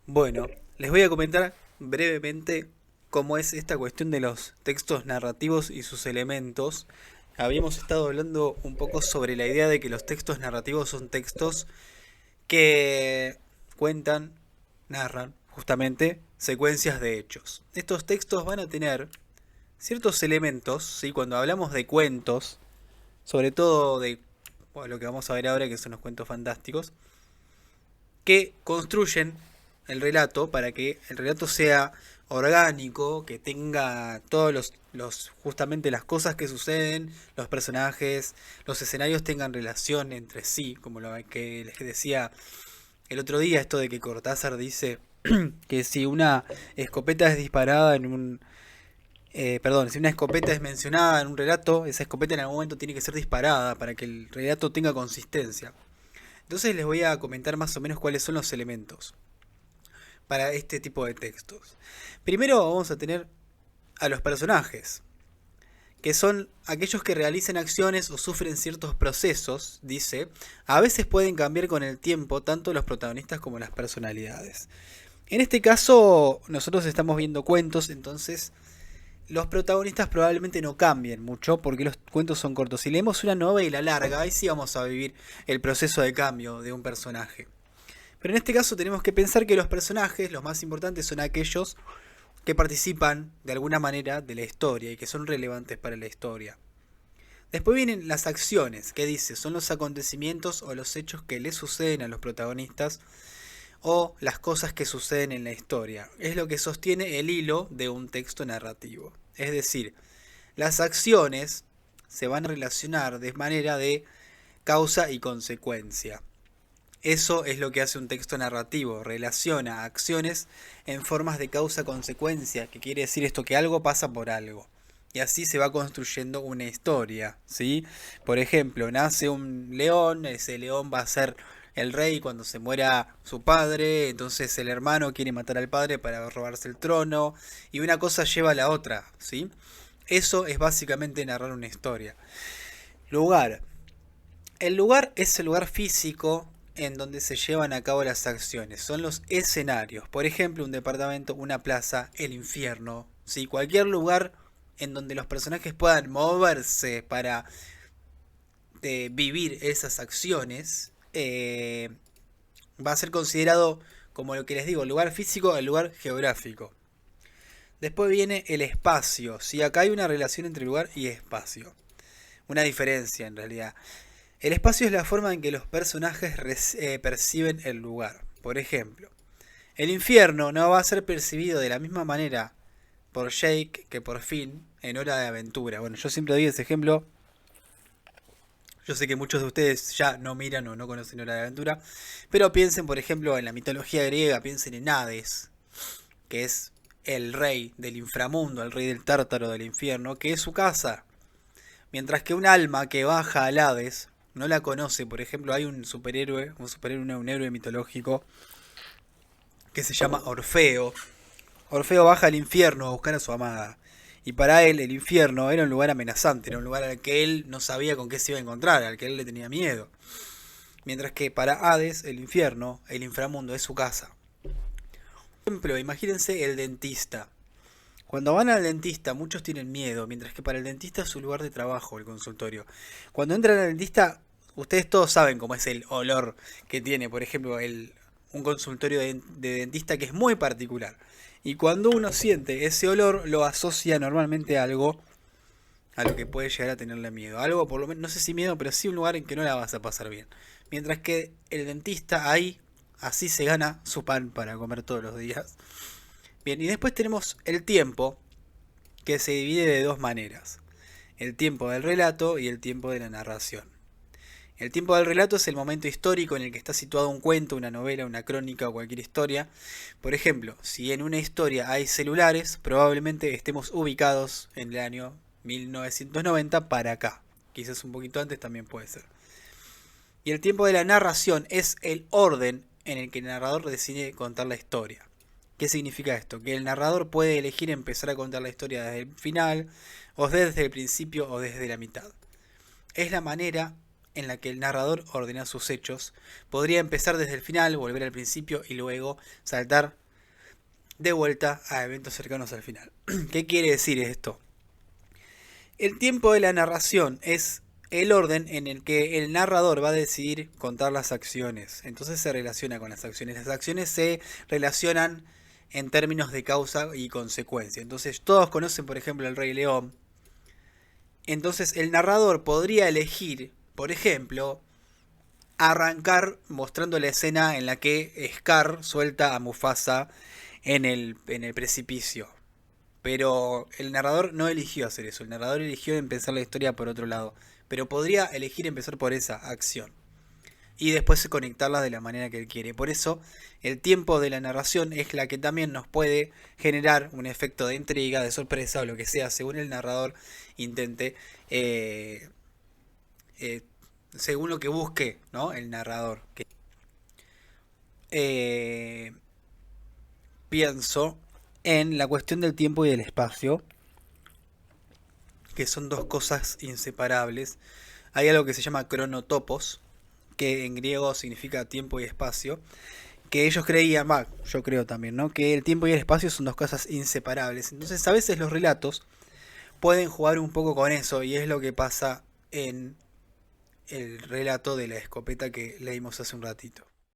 Bueno, les voy a comentar brevemente cómo es esta cuestión de los textos narrativos y sus elementos. Habíamos estado hablando un poco sobre la idea de que los textos narrativos son textos que cuentan, narran, justamente, secuencias de hechos. Estos textos van a tener ciertos elementos, ¿sí? Cuando hablamos de cuentos, sobre todo de bueno, lo que vamos a ver ahora, que son los cuentos fantásticos, que construyen el relato para que el relato sea orgánico, que tenga todos justamente las cosas que suceden, los personajes, los escenarios tengan relación entre sí, como lo que les decía el otro día, esto de que Cortázar dice que si una escopeta es disparada en un perdón, si una escopeta es mencionada en un relato, esa escopeta en algún momento tiene que ser disparada para que el relato tenga consistencia. Entonces les voy a comentar más o menos cuáles son los elementos para este tipo de textos. Primero vamos a tener a los personajes, que son aquellos que realizan acciones o sufren ciertos procesos, dice, a veces pueden cambiar con el tiempo tanto los protagonistas como las personalidades. En este caso nosotros estamos viendo cuentos, entonces los protagonistas probablemente no cambien mucho porque los cuentos son cortos. Si leemos una novela larga, ahí sí vamos a vivir el proceso de cambio de un personaje. Pero en este caso tenemos que pensar que los personajes, los más importantes, son aquellos que participan de alguna manera de la historia y que son relevantes para la historia. Después vienen las acciones, que dice, son los acontecimientos o los hechos que le suceden a los protagonistas o las cosas que suceden en la historia. Es lo que sostiene el hilo de un texto narrativo. Es decir, las acciones se van a relacionar de manera de causa y consecuencia. Eso es lo que hace un texto narrativo, relaciona acciones en formas de causa-consecuencia, que quiere decir esto, que algo pasa por algo. Y así se va construyendo una historia, ¿sí? Por ejemplo, nace un león, ese león va a ser el rey cuando se muera su padre, entonces el hermano quiere matar al padre para robarse el trono, y una cosa lleva a la otra, ¿sí? Eso es básicamente narrar una historia. Lugar. El lugar es el lugar físico en donde se llevan a cabo las acciones. Son los escenarios. Por ejemplo, un departamento, una plaza, el infierno. ¿Sí? Cualquier lugar en donde los personajes puedan moverse para vivir esas acciones va a ser considerado como lo que les digo, el lugar físico, el lugar geográfico. Después viene el espacio. ¿Sí? Acá hay una relación entre lugar y espacio. Una diferencia en realidad. El espacio es la forma en que los personajes perciben el lugar. Por ejemplo, el infierno no va a ser percibido de la misma manera por Jake que por Finn en Hora de Aventura. Bueno, yo siempre doy ese ejemplo. Yo sé que muchos de ustedes ya no miran o no conocen Hora de Aventura. Pero piensen, por ejemplo, en la mitología griega, piensen en Hades, que es el rey del inframundo, el rey del tártaro del infierno, que es su casa. Mientras que un alma que baja al Hades no la conoce. Por ejemplo, hay un héroe mitológico que se llama Orfeo. Orfeo baja al infierno a buscar a su amada. Y para él el infierno era un lugar amenazante, era un lugar al que él no sabía con qué se iba a encontrar, al que él le tenía miedo. Mientras que para Hades el infierno, el inframundo, es su casa. Por ejemplo, imagínense el dentista. Cuando van al dentista muchos tienen miedo, mientras que para el dentista es su lugar de trabajo, el consultorio. Cuando entran al dentista, ustedes todos saben cómo es el olor que tiene, por ejemplo, un consultorio de dentista que es muy particular. Y cuando uno siente ese olor, lo asocia normalmente a algo a lo que puede llegar a tenerle miedo. Algo, por lo menos, no sé si miedo, pero sí un lugar en que no la vas a pasar bien. Mientras que el dentista ahí, así se gana su pan para comer todos los días. Bien, y después tenemos el tiempo, que se divide de dos maneras. El tiempo del relato y el tiempo de la narración. El tiempo del relato es el momento histórico en el que está situado un cuento, una novela, una crónica o cualquier historia. Por ejemplo, si en una historia hay celulares, probablemente estemos ubicados en el año 1990 para acá. Quizás un poquito antes también puede ser. Y el tiempo de la narración es el orden en el que el narrador decide contar la historia. ¿Qué significa esto? Que el narrador puede elegir empezar a contar la historia desde el final, o desde el principio, o desde la mitad. Es la manera en la que el narrador ordena sus hechos. Podría empezar desde el final, volver al principio y luego saltar de vuelta a eventos cercanos al final. ¿Qué quiere decir esto? El tiempo de la narración es el orden en el que el narrador va a decidir contar las acciones. Entonces se relaciona con las acciones. Las acciones se relacionan en términos de causa y consecuencia. Entonces todos conocen, por ejemplo, el Rey León. Entonces el narrador podría elegir, por ejemplo, arrancar mostrando la escena en la que Scar suelta a Mufasa en el precipicio. Pero el narrador no eligió hacer eso. El narrador eligió empezar la historia por otro lado. Pero podría elegir empezar por esa acción. Y después conectarla de la manera que él quiere. Por eso, el tiempo de la narración es la que también nos puede generar un efecto de intriga, de sorpresa o lo que sea, según el narrador intente, según lo que busque, ¿no? El narrador. Eh, Pienso en la cuestión del tiempo y del espacio, que son dos cosas inseparables. Hay algo que se llama cronotopos, que en griego significa tiempo y espacio, que ellos creían, yo creo también, ¿no? Que el tiempo y el espacio son dos cosas inseparables. Entonces a veces los relatos pueden jugar un poco con eso, y es lo que pasa en el relato de la escopeta que leímos hace un ratito.